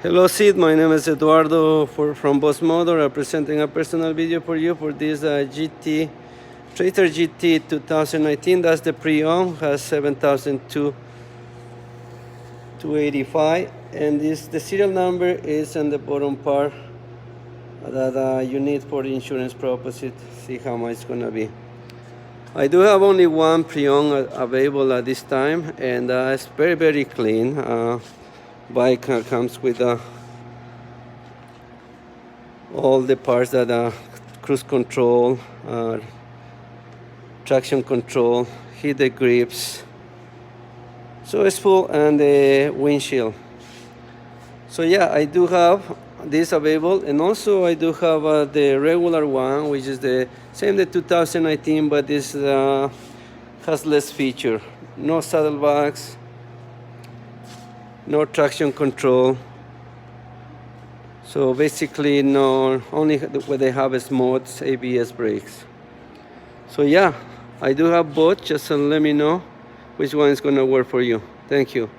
Hello Sid, my name is Eduardo from Boss Motor. I'm presenting a personal video for you for this GT Tracer GT 2019. That's the pre-owned, has 7,285, and the serial number is on the bottom part that you need for insurance purposes. See how much it's gonna be. I do have only one pre-owned available at this time, and it's very clean. Bike comes with all the parts that cruise control, traction control, heated grips, so it's full, and the windshield. So yeah, I do have this available, and also I do have the regular one, which is the same, the 2019, but this has less feature. No saddlebags, no traction control. So basically, no, only what they have is mods, ABS brakes. So yeah, I do have both. Just let me know which one is gonna work for you. Thank you.